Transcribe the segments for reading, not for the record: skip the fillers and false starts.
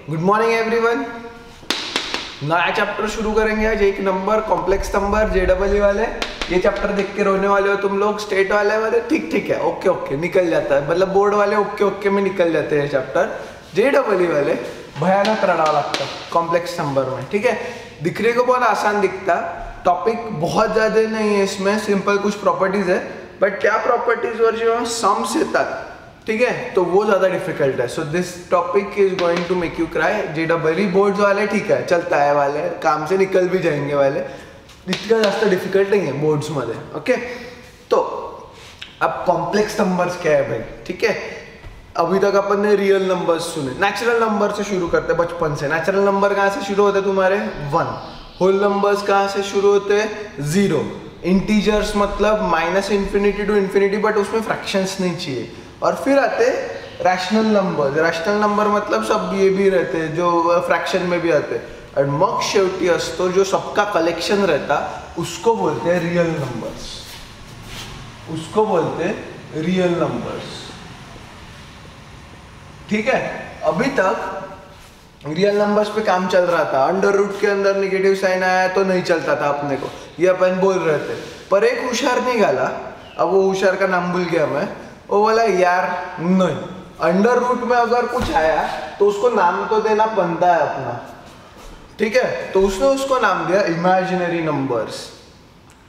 Good morning everyone. नया chapter शुरू करेंगे आज, एक नंबर कॉम्प्लेक्स नंबर जेडबल वाले। ये चैप्टर देख के रोने वाले हो तुम लोग। स्टेट वाले ठीक ठीक है, ओके ओके निकल जाता है, मतलब बोर्ड वाले ओके ओके में निकल जाते हैं चैप्टर। जेडबल वाले भयानक रड़ा लगता कॉम्प्लेक्स नंबर में, ठीक है। दिखने को बहुत आसान दिखता, टॉपिक बहुत ज़्यादा नहीं है इसमें, सिंपल कुछ प्रॉपर्टीज है, बट क्या प्रॉपर्टीज वर जेव्हा सम्स येतात, ठीक है, तो वो ज़्यादा डिफिकल्ट है। So this topic is going to make you cry. जेडबल बोर्ड्स वाले ठीक है, चलता है वाले, काम से निकल भी जाएंगे वाले, इतना जास्त डिफिकल्ट नहीं है बोर्ड्स मध्ये, ओके। तो अब कॉम्प्लेक्स नंबर्स क्या है भाई, ठीक है। अभी तक अपन ने रियल नंबर्स सुने, नेचुरल नंबर से शुरू करते हैं बचपन से। नेचुरल नंबर कहाँ से शुरू होते तुम्हारे? 1। होल नंबर्स कहाँ से शुरू होते हैं? 0। इंटीजर्स मतलब -∞ टू इन्फिनिटी, बट उसमें फ्रैक्शंस नहीं चाहिए। और फिर आते रैशनल नंबर्स। रैशनल नंबर मतलब सब ये भी रहते हैं जो फ्रैक्शन में भी आते हैं। और मग शेवटी असतो जो सबका कलेक्शन रहता, उसको बोलते हैं रियल नंबर्स, उसको बोलते हैं रियल नंबर्स, ठीक है। अभी तक रियल नंबर्स पे काम चल रहा था, अंडर रूट के अंदर नेगेटिव साइन आया तो नहीं चलता था अपने को, ये अपन बोल रहे थे। पर एक होशियार निकाला, अब वो होशियार का नाम भूल गया मैं, वो बोला यार नहीं, अंडर रूट में अगर कुछ आया तो उसको नाम तो देना बनता है अपना, ठीक है। तो उसने उसको नाम दिया इमेजिनरी नंबर्स।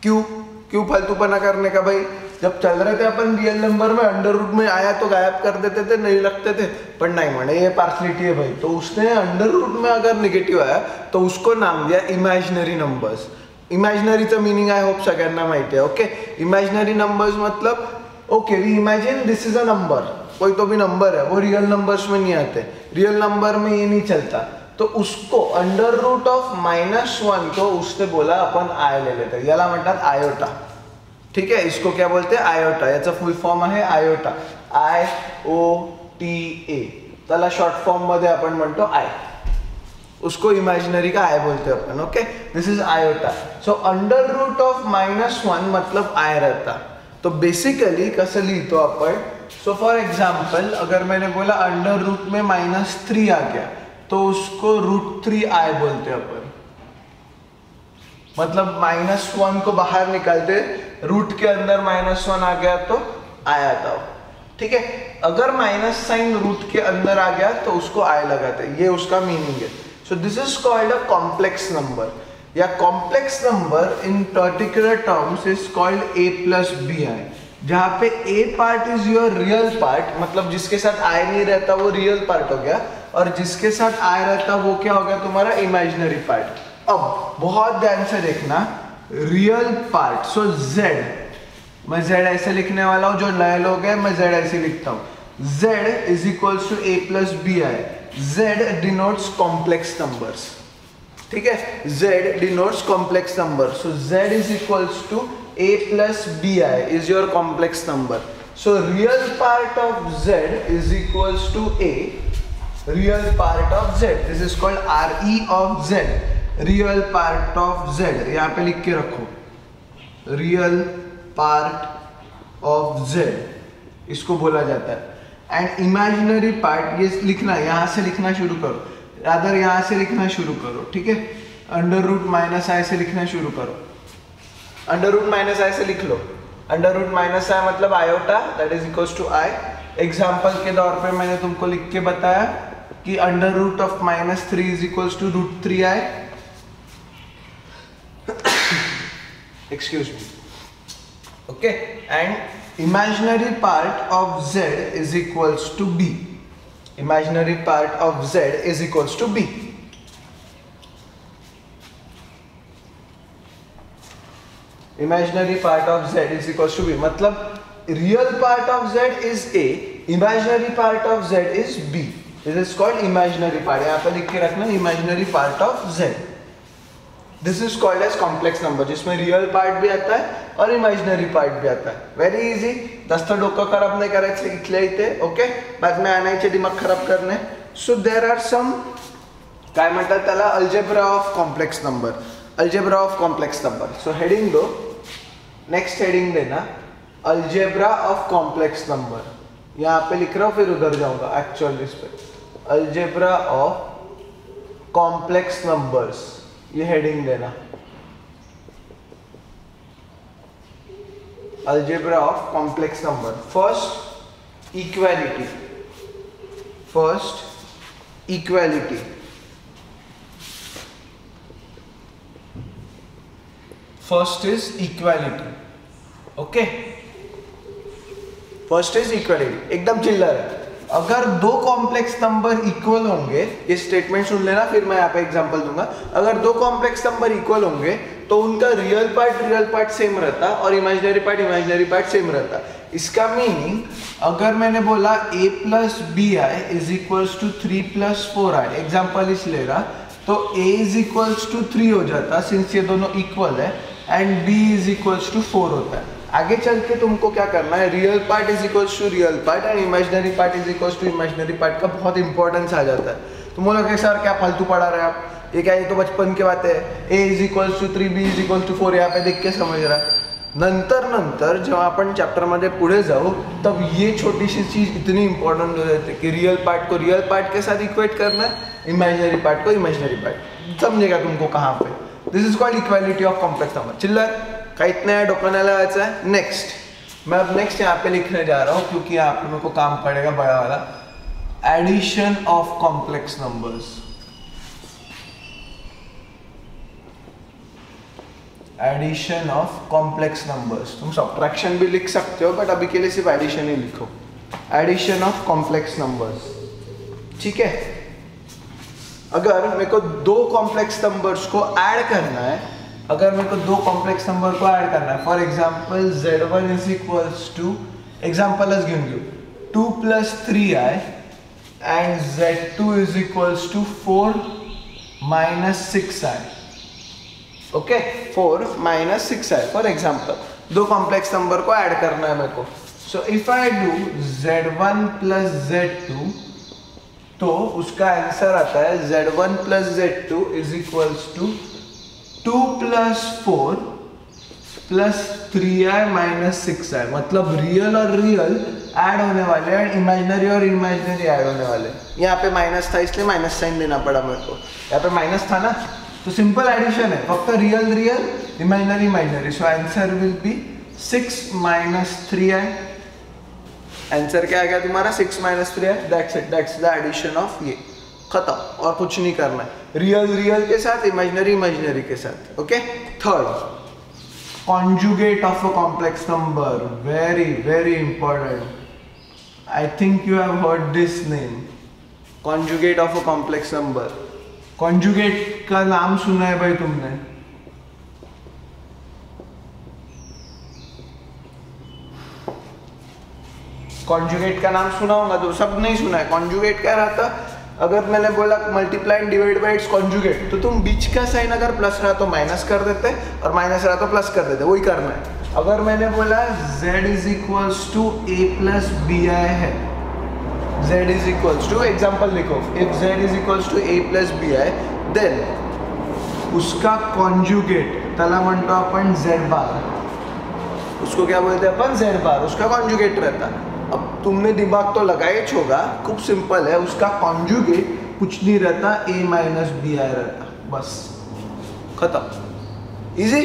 क्यों फालतूपना करने का भाई। जब चल रहे थे अपन रियल नंबर में, अंडर रूट में आया तो गायब कर देते थे, नहीं लगते थे, पर नहीं माने ये पार्सलिटी है भाई। तो उसने अंडर रूट में अगर निगेटिव आया तो उसको नाम दिया इमेजिनरी नंबर्स। इमेजिनरीचं मीनिंग आय होप सगळ्यांना माहिती आहे, ओके। इमेजिनरी नंबर्स मतलब okay we imagine this is a number, कोई तो भी नंबर है, वो रियल नंबर्स में नहीं आते, रियल नंबर में ये नहीं चलता। तो उसको अंडर रूट ऑफ -1 को उसने बोला अपन आय ले लेते, याला म्हणतात आयोटा, ठीक है। इसको क्या बोलते हैं? आयोटा। याचा फुल फॉर्म आहे आयोटा, IOTA, त्याला शॉर्ट फॉर्म मध्ये आपण म्हणतो आय, उसको इमेजिनरी का आय बोलते हैं अपन, okay. This is iota. So under root of -1 मतलब आय रहता। तो बेसिकली कसं लिहितो आपण? सो फॉर एग्जाम्पल अगर मैंने बोला अंडर रूट में -3 आ गया तो उसको √3i बोलते अपन, मतलब -1 को बाहर निकालते, रूट के अंदर -1 आ गया तो आय आता, ठीक है। अगर माइनस साइन रूट के अंदर आ गया तो उसको आय लगाते, ये उसका मीनिंग है। So this is called a complex number, या complex number in particular terms is called a+bi, जहाँ पे a part is your real part, मतलब जिसके साथ i नहीं रहता वो रियल पार्ट हो गया, और जिसके साथ i रहता वो क्या हो गया तुम्हारा? Imaginary part. अब बहुत ध्यान से देखना, रियल पार्ट, सो z, मैं z ऐसे लिखने वाला हूँ, जो नए लोग हैं मैं z ऐसे लिखता हूँ, z is equals to a+bi। z denotes complex numbers, ठीक है, z denotes complex number. So z is equals to a+bi is your complex number. So real part of z is equals to a, real part of z, this is called RE of z, real part of z, यहाँ पे लिख के रखो, real part of z इसको बोला जाता है। And imaginary part, ये लिखना, यहाँ से लिखना शुरू करो, रादर यहाँ से लिखना शुरू करो, ठीक है। अंडर रूट -i से लिखना शुरू करो, अंडर रूट -i से लिख लो। अंडर रूट -i मतलब iota, that is equals to i। Example के तौर पे मैंने तुमको लिख के बताया कि under root of -3 is equals to √3i, excuse me, okay. And imaginary part of z is equals to b, imaginary part of z is equals to b। imaginary part of z is equals to b मतलब real part of z is a, imaginary part of z is b, this is called imaginary part। यहाँ पे लिख के रखना imaginary part of z, this is called as complex number, जिसमें real part भी आता है और इमेजिनरी पार्ट भी आता है। वेरी इजी, जास्त डोकं खराब नाही करायचं इथल्या इथे, ओके, बाद में आणायचे दिमाग खराब करणे। सो देर आर सम, काय म्हणतात त्याला, algebra of complex number, algebra of complex number. So heading दो, नेक्स्ट हेडिंग देना, अल्जेब्रा ऑफ कॉम्प्लेक्स नंबर, यहाँ पे लिख रहा हूँ फिर उधर जाऊंगा एक्चुअल इस पे, अलजेब्रा ऑफ कॉम्प्लेक्स नंबर्स, ये हेडिंग देना, algebra of complex number. First equality, first equality, first is equality, okay, first is equality, एकदम चिल्लर है। अगर दो कॉम्प्लेक्स नंबर इक्वल होंगे, ये स्टेटमेंट सुन लेना, फिर मैं यहाँ पे एग्जांपल दूंगा। अगर दो कॉम्प्लेक्स नंबर इक्वल होंगे तो उनका रियल पार्ट सेम रहता और इमेजिनरी पार्ट सेम रहता। इसका मीनिंग, अगर मैंने बोला a plus B I is equals to 3 plus 4i, example इस ले रहा, तो a इज इक्वल्स टू 3 हो जाता सिंस ये दोनों इक्वल है, and b is equals to 4 होता है। आगे चल के तुमको क्या करना है, real part is equals to real part and imaginary part is equals to imaginary part का बहुत इंपॉर्टेंस आ जाता है। तुम बोलोगे सर क्या फालतू पढ़ा रहे आप, ये क्या, ये तो बचपन की बातें है, a is equals to 3, b is equals to 4 यहाँ पे देख के समझ रहा है। नंतर जेव्हा आपण चॅप्टर मध्ये पुढे जाऊ तब ये छोटी सी चीज इतनी इंपॉर्टेंट हो जाती है कि रियल पार्ट को रियल पार्ट के साथ इक्वेट करना है, इमेजिनरी पार्ट को इमेजिनरी पार्ट। समझेगा तुमको कहाँ पे। This is called equality of complex number. चिल्लर काहीच नाही, डोकं नाही लावायचं है। नेक्स्ट, मैं अब नेक्स्ट यहाँ पे लिखने जा रहा हूँ क्योंकि यहाँ पे मेरे को काम पड़ेगा बड़ा वाला, addition of complex numbers. Addition of complex numbers, तुम सब्ट्रैक्शन भी लिख सकते हो बट अभी के लिए सिर्फ एडिशन ही लिखो। एडिशन ऑफ कॉम्प्लेक्स नंबर्स, ठीक है। अगर मेरे को दो कॉम्प्लेक्स नंबर्स को ऐड करना है, अगर मेरे को दो कॉम्प्लेक्स नंबर को ऐड करना है, for example z1 is equals to, example is given you 2 plus 3i and z2 is equals to 4 minus 6i, okay, 4 minus 6i for example. दो कॉम्प्लेक्स नंबर को ऐड करना है मेरे को। So if I do z1 plus z2, तो उसका answer आता है z1 plus z2 is equals to 2 plus 4 plus 3i minus 6i। मतलब रियल और रियल ऐड होने वाले हैं, इमेजिनरी और इमेजिनरी ऐड होने वाले। यहाँ पे माइनस था इसलिए माइनस साइन देना पड़ा मेरे को, यहाँ पे माइनस था ना, तो सिंपल एडिशन है, फक्त real real imaginary imaginary. So answer will be 6 minus 3i। Answer क्या आ गया तुम्हारा, 6 minus 3i। That's it, that's the addition of ये, खत्म, और कुछ नहीं करना है। रियल रियल के साथ, इमेजिनरी इमेजिनरी के साथ, okay. Third, conjugate of a complex number, very very important. I think you have heard this name, conjugate of a complex number. Conjugate का नाम सुना है भाई तुमने? कॉन्जुगेट का नाम सुना होगा, तो सब नहीं सुना है। कॉन्जुगेट क्या रहता, अगर मैंने बोला multiply and divide by it's conjugate, तो तुम बीच का साइन अगर प्लस रहा तो माइनस कर देते और माइनस रहा तो प्लस कर देते, वही करना है। अगर मैंने बोला z is equals to a plus B I है, z is equals to, example लिखो, if z is equals to a plus B I, then उसका कॉन्जुगेट त्याला म्हणतो आपण z बार, उसको क्या बोलते हैं अपन, z बार, उसका कॉन्जुगेट रहता। अब तुमने दिमाग तो लगाया होगा, खूब सिंपल है, उसका कॉन्जुगेट कुछ नहीं रहता, a माइनस बी आई रहता, बस खत्म, इजी,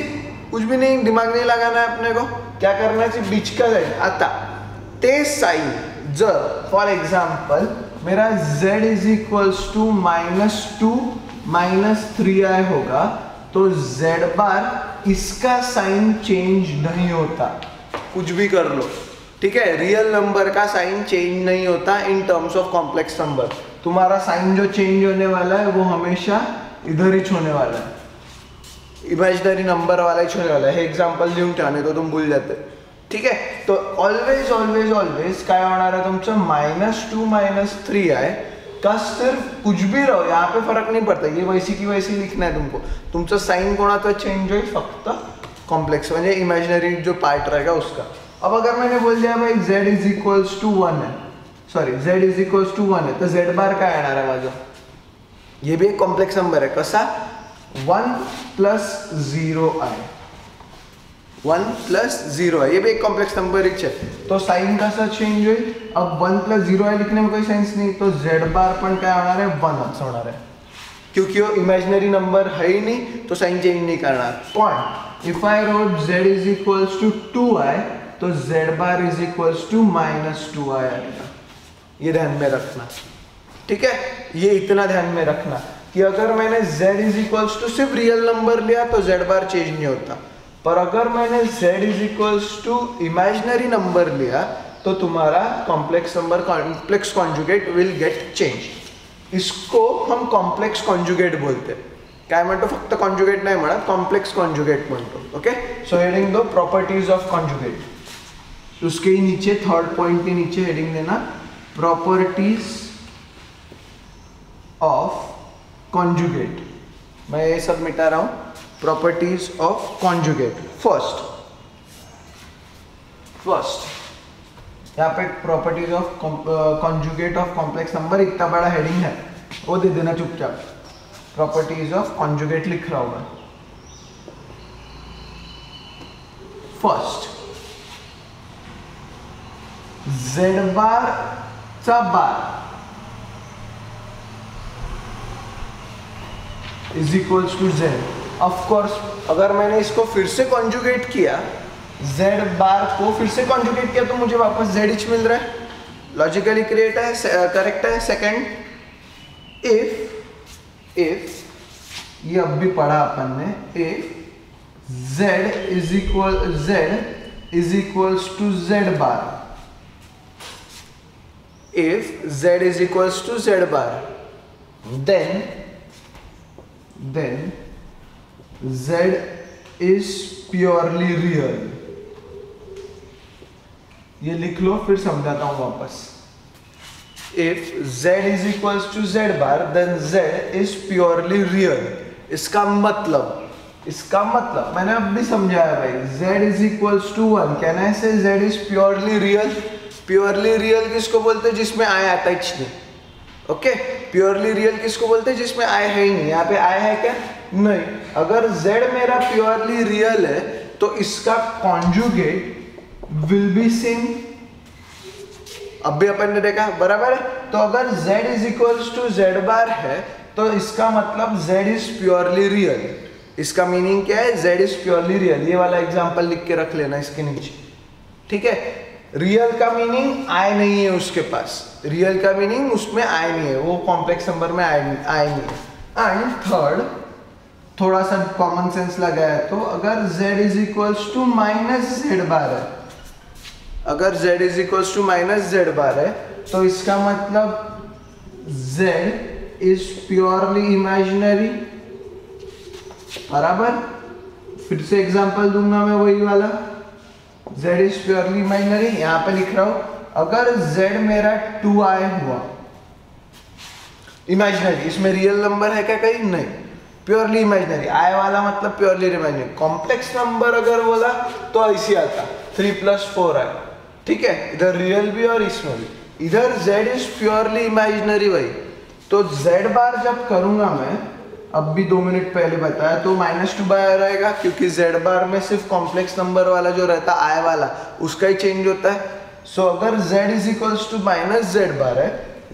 कुछ भी नहीं, दिमाग नहीं लगाना है अपने को। क्या करना है, सिर्फ बीच का साइन। आता ते साइन जर फॉर एग्जाम्पल मेरा z is equals to -2 minus 3i होगा, तो z बार इसका साइन चेंज नहीं होता, कुछ भी कर लो, ठीक है। रियल नंबर का साइन चेंज नहीं होता in terms of complex number. तुम्हारा साइन जो चेंज होने वाला है वो हमेशा इधर ही होने वाला है, इमेजिनरी नंबर वाला ही होने वाला है। एग्जाम्पल देऊन ठेवणे तो तुम भूल जाते, ठीक है। तो ऑलवेज ऑलवेज ऑलवेज काय होणार है तुमचं, -2 माइनस 3i का सिर्फ कुछ भी रहो, यहाँ पे फर्क नहीं पड़ता, ये वैसी की वैसी लिखना है तुमको। तुमचं साइन कोणाचं चेंज होईल, फक्त कॉम्प्लेक्स म्हणजे इमेजिनरी जो पार्ट रहेगा उसका। अब अगर मैंने बोल दिया भाई z इज इक्वल्स टू 1 है, sorry z is equals to 1 है, तो z बार काय येणार आहे माझं, ये भी एक कॉम्प्लेक्स नंबर है, कसा 1 प्लस 0i, 1 प्लस 0i, ये भी एक कॉम्प्लेक्स नंबर ही है। तो साइन कैसा चेंज हुई, अब 1 प्लस 0i लिखने में कोई सेंस नहीं, तो z बार पण काय होणार है, 1 होणार है, क्योंकि वो इमेजिनरी नंबर है ही नहीं तो साइन चेंज नहीं करना। Point if I wrote z is equals to 2i तो z bar is equals to -2i आएगा। ये ध्यान में रखना, ठीक है। ये इतना ध्यान में रखना कि अगर मैंने z इज इक्वल्स टू सिर्फ रियल नंबर लिया तो z बार चेंज नहीं होता, पर अगर मैंने z is equals to imaginary number लिया तो तुम्हारा complex number complex conjugate will get change. इसको हम कॉम्प्लेक्स कॉन्जुगेट बोलते हैं। काय म्हणतो, फक्त कॉन्जुगेट नाही म्हणत, कॉम्प्लेक्स कॉन्जुगेट म्हणतो। ओके, सो हेडिंग दो प्रॉपर्टीज ऑफ कॉन्जुगेट। उसके ही नीचे थर्ड पॉइंट के नीचे हेडिंग देना प्रॉपर्टीज ऑफ कॉन्जुगेट। मैं ये सब मिटा रहा हूं, प्रॉपर्टीज ऑफ कॉन्जुगेट। फर्स्ट यहाँ पे properties of conjugate of complex number इतना बड़ा हेडिंग है, वो दे देना चुपचाप। प्रॉपर्टीज ऑफ कॉन्जुगेट लिख रहा हूं मैं। फर्स्ट, z बार चा bar is equals to z। Of course अगर मैंने इसको फिर से कॉन्जुगेट किया, z बार को फिर से कॉन्जुगेट किया तो मुझे वापस z इच मिल रहा है। लॉजिकली करेक्ट है। सेकंड, इफ ये अब भी पढ़ा अपन ने, if z is equals to z bar, if z is equals to z bar, then z is purely real। ये लिख लो, फिर समझाता हूं वापस। if z is equals to z bar, then z is purely real। इसका मतलब मैंने अब भी समझाया भाई, z is equals to 1, can I से z is purely real। Purely real किसको बोलते हैं, जिसमें आई आता ही नहीं। ओके, प्योरली रियल किसको बोलते हैं, जिसमें आई है ही नहीं। यहाँ पे आई है क्या, नहीं। अगर z मेरा प्योरली रियल है तो इसका कॉन्जुगेट विल बी सेम। अब भी अपन ने देखा, बराबर है। तो अगर z is equals to z bar है तो इसका मतलब z इज प्योरली रियल। इसका मीनिंग क्या है, z इज प्योरली रियल। ये वाला एग्जांपल लिख के रख लेना इसके नीचे, ठीक है। रियल का मीनिंग आई नहीं है उसके पास, रियल का मीनिंग उसमें आई नहीं है, वो कॉम्प्लेक्स नंबर में आई नहीं है। एंड थर्ड, थोड़ा सा कॉमन सेंस लगाया तो अगर z is equals to minus z bar है, अगर z is equals to minus z bar है तो इसका मतलब z इज प्योरली इमेजिनरी। बराबर, फिर से एग्जांपल दूंगा मैं वही वाला, z इज प्योरली इमेजिनरी। यहां पे लिख रहा हूं, अगर z मेरा 2i हुआ, इमेजिनरी, इसमें रियल नंबर है क्या, कहीं नहीं, प्योरली इमेजिनरी। i वाला मतलब प्योरली इमेजिनरी। कॉम्प्लेक्स नंबर अगर बोला तो ऐसे आता 3 + 4i, ठीक है। इधर रियल भी और इसमें भी। इधर z इज प्योरली इमेजिनरी भाई। तो z बार जब करूंगा मैं, अब भी 2 मिनट पहले बताया, तो -2 बार रहेगा, क्योंकि z बार में सिर्फ कॉम्प्लेक्स नंबर वाला जो रहता है i वाला, उसका ही चेंज होता है। सो अगर z is equals to -z bar है,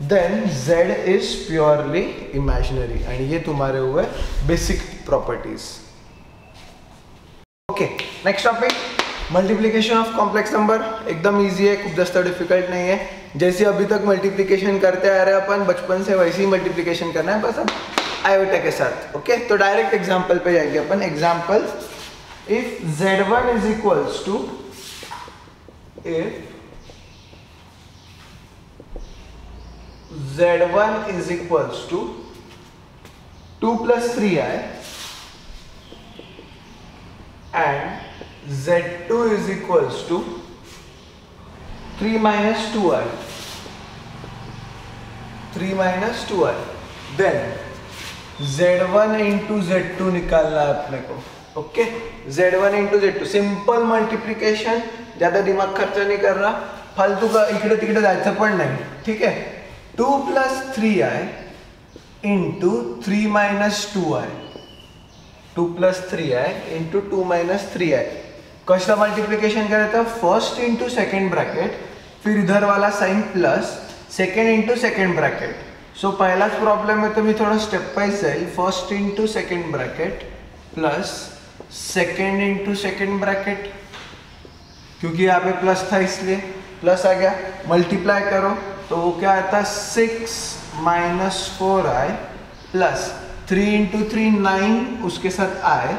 then z is purely imaginary. And ये तुम्हारे हुए basic properties. Okay, next topic, multiplication of complex number. एकदम इजी है, खूब ज्यादा डिफिकल्ट नहीं है। जैसे अभी तक मल्टीप्लिकेशन करते आ रहे हैं अपन बचपन से, वैसे ही मल्टीप्लिकेशन करना है, बस अब आयोटा के साथ। ओके, तो डायरेक्ट एग्जांपल पे जाएंगे अपन। Example, if z1 is equals to, if z1 is equals to 2 + 3i and z2 is equals to 3 - 2i, 3 - 2i, then z1 into z2 निकालना है अपने को। Okay, z1 into z2, simple multiplication, ज्यादा दिमाग खर्चा नहीं कर रहा, फालतू का इकडे तिकडे जायचं पण नाही, ठीक है। 2 + 3i into 3 - 2i, 2 + 3i into 2 - 3i। कसं मल्टीप्लिकेशन करायचं, फर्स्ट इंटू सेकंड ब्रैकेट, फिर इधर वाला sign plus, second into second bracket, so पहिलाच प्रॉब्लेम आहे तर मी थोडा स्टेप वाइज जाईल. First into second bracket plus second into second bracket, क्योंकि यहाँ पे प्लस था इसलिए प्लस आ गया. मल्टीप्लाई करो तो वो क्या आता, 6 माइनस 4i प्लस 3 इंटू 3 9, उसके साथ i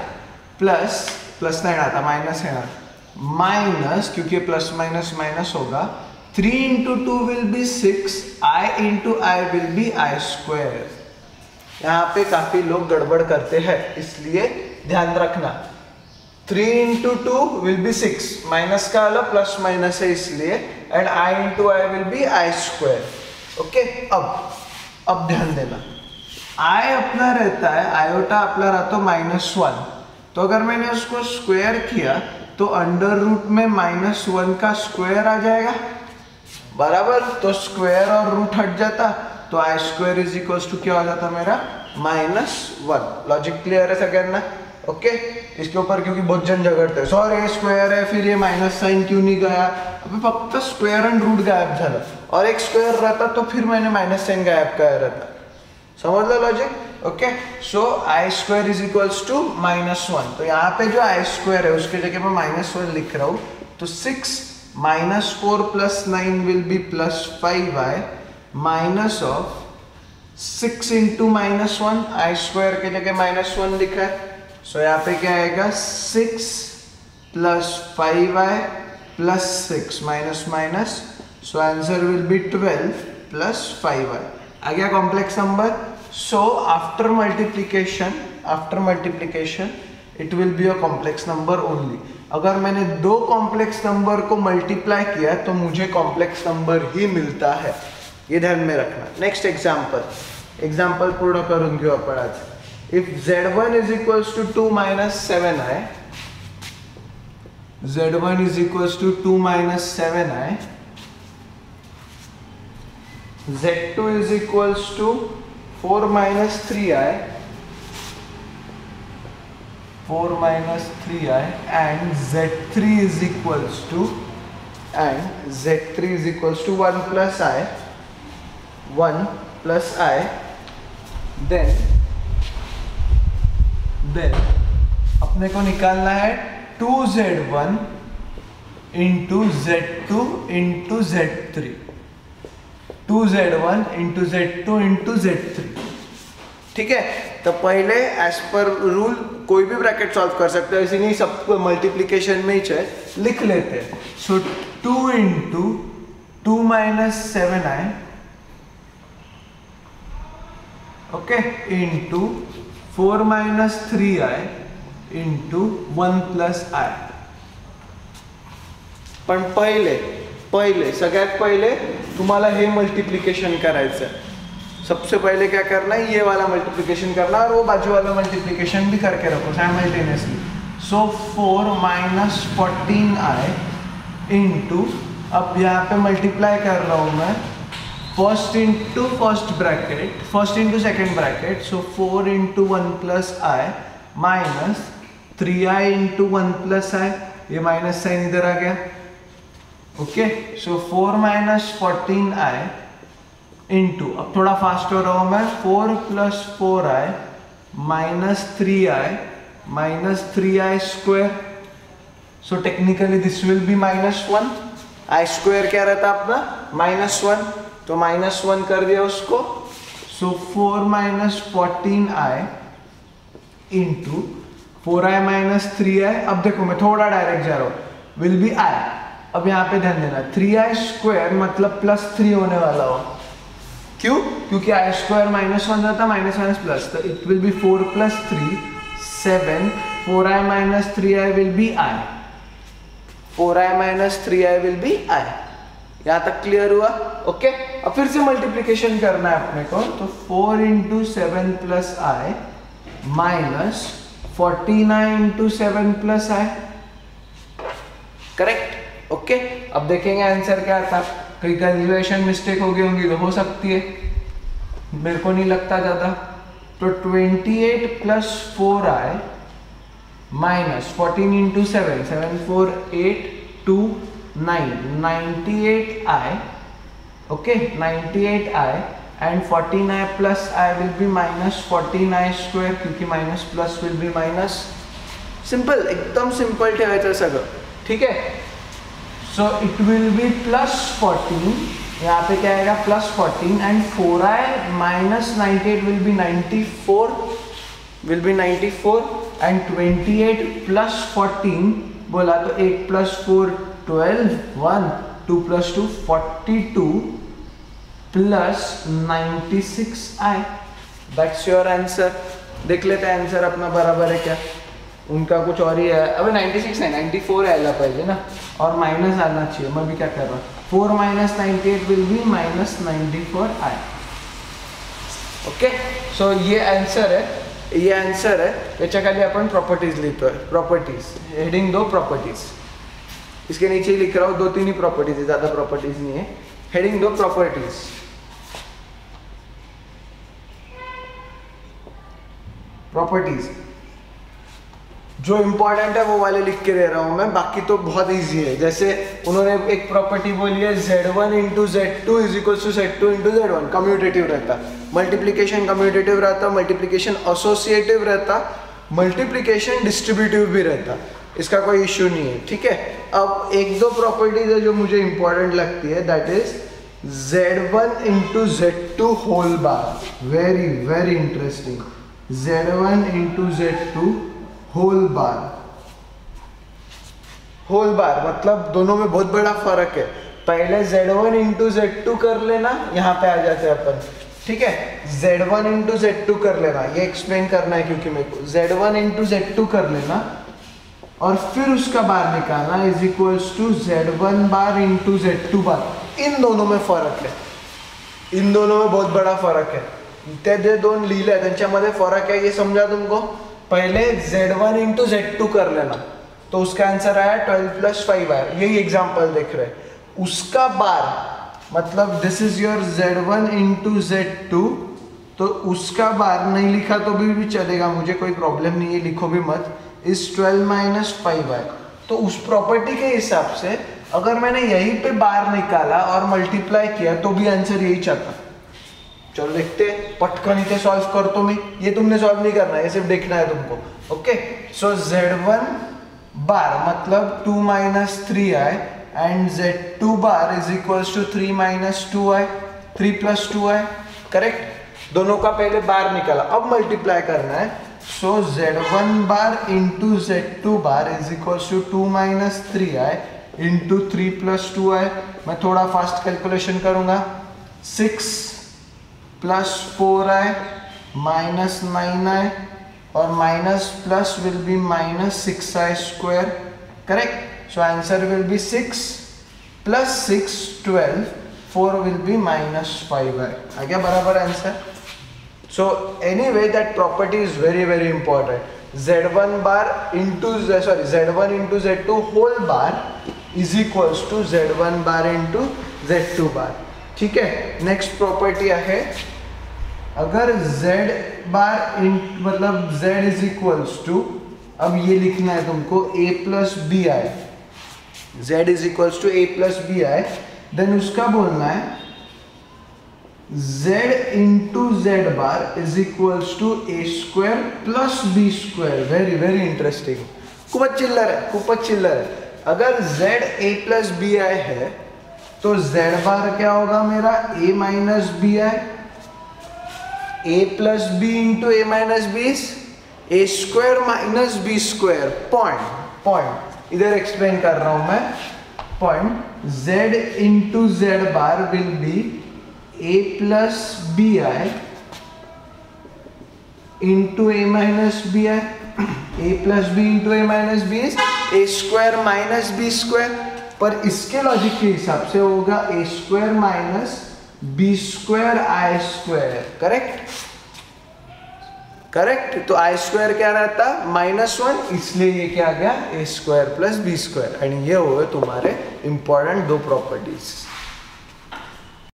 प्लस प्लस नहीं आता माइनस है ना, माइनस क्योंकि प्लस माइनस माइनस होगा. 3 into 2 will be 6, i into I will be I square. यहाँ पे काफी लोग गड़बड़ करते हैं, इसलिए ध्यान रखना. 3 इंटू 2 विल बी 6, माइनस का अलग प्लस माइनस है इसलिए, and i into I will be I square. Okay, अब ध्यान देना, i अपना रहता है, आयोटा अपना रहता है -1. तो अगर मैंने उसको स्क्वायर किया तो अंडर रूट में -1 का स्क्वायर आ जाएगा बराबर. तो स्क्वायर और रूट हट जाता तो I square is equal to क्या हो जाता मेरा, -1. लॉजिक क्लियर है सगळ्यांना? ओके, इसके ऊपर क्योंकि बहुत जन झगड़ते हैं, सर ये स्क्वायर है फिर ये माइनस साइन क्यों नहीं गया. अभी फक्त स्क्वायर एंड रूट गायब झालं, और एक स्क्वायर रहता तो फिर मैंने माइनस साइन गायब किया रहता. समझ लो logic? Okay, so i square is equals to -1. तो यहाँ पे जो आई स्क्वायर है उसके जगह मैं -1 लिख रहा हूँ. तो 6 minus 4 plus 9 will be plus 5i minus of 6 into -1, I square के जगह -1 लिखा है. सो यहाँ पे क्या आएगा, 6 plus 5i plus 6 minus minus, so answer will B 12 plus 5i. आ गया complex number. So after multiplication it will be a complex number only. अगर मैंने दो कॉम्प्लेक्स नंबर को मल्टीप्लाई किया तो मुझे कॉम्प्लेक्स नंबर ही मिलता है, ये ध्यान में रखना. नेक्स्ट एग्जाम्पल पूर्ण करून घेऊ आपण आज. If z1 is equals to 2 minus 7i, z1 is equals to 2 minus 7i, z2 is equals to 4 minus 3i, 4 minus 3i, and z3 is equals to 1 plus i, 1 plus i, then अपने को निकालना है 2z1 into z2 into z3, 2z1 into z2 into z3. ठीक है, तो पहले as per rule कोई भी ब्रैकेट सॉल्व कर सकते हो, ऐसे नहीं सब मल्टीप्लिकेशन में ही है, लिख लेते हैं. सो 2 into 2 minus 7i, okay, into 4 minus 3i into 1 plus i. पण पहले सगळ्यात पहले तुम्हाला हे मल्टीप्लिकेशन करायचं है. सबसे पहले क्या करना है, ये वाला मल्टीप्लिकेशन करना और वो बाजू वाला मल्टीप्लिकेशन भी करके रखो साइमल्टेनियसली. सो 4 minus 14i इंटू, अब यहाँ पे मल्टीप्लाई कर रहा हूँ मैं, first into second bracket, so 4 into 1 plus i minus 3i into 1 plus i, ये माइनस साइन इधर आ गया. ओके, सो 4 माइनस 14i इंटू, अब थोड़ा फास्ट हो रहा हूँ मैं, 4 plus 4i minus 3i square. So technically this will be -1. I square क्या रहता अपना, -1, तो -1 कर दिया उसको. सो 4 minus 14i into 4i minus 3i. अब देखो मैं थोड़ा डायरेक्ट जा रहा हूँ, विल बी i. अब यहाँ पे ध्यान देना, 3i स्क्वायर मतलब +3 होने वाला हो. क्यों? क्योंकि i स्क्वायर -1 रहता, माइनस माइनस प्लस, तो it will B 4 plus 3 7. 4i minus 3i will be i, 4i minus 3i will be i. यहाँ तक क्लियर हुआ? ओके, अब फिर से मल्टीप्लिकेशन करना है अपने को. तो 4 into 7 plus i minus 14i into 7 plus i. Correct? Okay, अब देखेंगे आंसर क्या था. कहीं कैलकुलेशन मिस्टेक हो गई होंगी तो हो सकती है, मेरे को नहीं लगता ज़्यादा. तो 28 plus 4i minus 14 into 7, 7 4 8 2 9, 98i. Okay, 98i and 14i plus i will be minus 14i square, क्योंकि minus plus will be minus. Simple, एकदम सिंपल ठेवायचं सगळं. ठीक है. So it will be plus 14, यहाँ पे क्या आएगा plus 14 and 4i minus 98 will be 94 and 28 plus 14 बोला तो 8 plus 4 12, 1 2 plus 2 42 plus 96i. That's your answer. देख लेते हैं आंसर अपना बराबर है क्या. उनका कुछ और ही है. अबे 96 नहीं 94 आएगा पहले ना, और माइनस आना चाहिए. मैं भी क्या कर रहा हूँ, 4 minus 98 will be minus 94i. Okay. So ये आंसर है, ये आंसर है. याच्या खाली आपण प्रॉपर्टीज लिखतोय. Properties heading 2 properties. इसके नीचे ही लिख रहा हूँ 2-3 ही प्रॉपर्टीज है, ज्यादा प्रॉपर्टीज नहीं है. Heading 2 properties. प्रॉपर्टीज जो इंपॉर्टेंट है वो वाले लिख के दे रहा हूं मैं, बाकी तो बहुत इजी है. जैसे उन्होंने एक प्रॉपर्टी बोली है Z1 into Z2 is equal to Z2 into Z1. Commutative रहता, मल्टीप्लीकेशन कम्यूटेटिव रहता, मल्टीप्लीकेशन एसोसिएटिव रहता, मल्टीप्लीकेशन डिस्ट्रीब्यूटिव भी रहता. इसका कोई इश्यू नहीं है. ठीक है. अब 1-2 प्रॉपर्टीज है जो मुझे इंपॉर्टेंट लगती है, that is Z1 into Z2 whole bar. Very very interesting. Z1 into Z2 whole bar. Whole bar मतलब दोनों में बहुत बड़ा फर्क है. पहले Z1 इंटू Z2 कर लेना, यहाँ पे आ जाते हैं अपन. ठीक है. Z1 इंटू Z2 कर लेना, ये एक्सप्लेन करना है क्योंकि मेरे को. Z1 इंटू Z2 कर लेना और फिर उसका बार निकालना is equals to Z1 bar into Z2 bar. इन दोनों में फरक है, इन दोनों में बहुत बड़ा फरक है. ते जे दोन लिहिले त्यांच्यामध्ये फरक है, ये समझा तुमको. पहले Z1 इंटू Z2 कर लेना तो उसका आंसर आया 12 प्लस 5 आया. यही एग्जाम्पल देख रहे. उसका बार मतलब this is your Z1 into Z2, तो उसका बार नहीं लिखा तो भी चलेगा, मुझे कोई प्रॉब्लम नहीं है, लिखो भी मत. इस 12 माइनस 5 आया. तो उस प्रॉपर्टी के हिसाब से अगर मैंने यहीं पे बार निकाला और मल्टीप्लाई किया तो भी आंसर यही चाहता. चलो देखते हैं, पटकन इसे सॉल्व कर तो मैं. ये तुमने सॉल्व नहीं करना है, ये सिर्फ देखना है तुमको. ओके. सो Z1 बार मतलब 2 minus 3i and Z2 bar is equals to 3 minus 2i, 3 plus 2i. Correct. दोनों का पहले बार निकाला, अब मल्टीप्लाई करना है. So Z1 bar into Z2 bar is equals to 2 minus 3i into 3 plus 2i. मैं थोड़ा फास्ट कैलकुलेशन करूंगा. 6 प्लस 4i माइनस 9i और minus plus will be minus 6i square. Correct. So answer will be 6 plus 6 12, 4 will be minus 5i. आ गया बराबर answer. So anyway that property is very very important. Z1 bar into Z1 into Z2 whole bar is equals to Z1 bar into Z2 bar. ठीक है. Next property है, अगर Z बार मतलब Z is equals to, अब ये लिखना है तुमको a plus B I. Z is equals to a plus B I. Then उसका बोलना है Z into Z bar is equals to a square plus b square. Very very interesting. खूपच चिल्लर है, खूपच चिल्लर है. अगर Z a plus B I है तो Z बार क्या होगा मेरा a minus B I. a plus B into A minus B A square minus B square. Point इधर एक्सप्लेन कर रहा हूं मैं. Point Z into Z bar will be a plus B I into A minus B I. a plus B into A minus B is A square minus B square. पर इसके logic के हिसाब से होगा a square minus B square I square. Correct. Correct. तो I square क्या रहता -1, इसलिए ये क्या आ गया a square plus B square. And ये हो गए तुम्हारे इंपॉर्टेंट 2 प्रॉपर्टीज.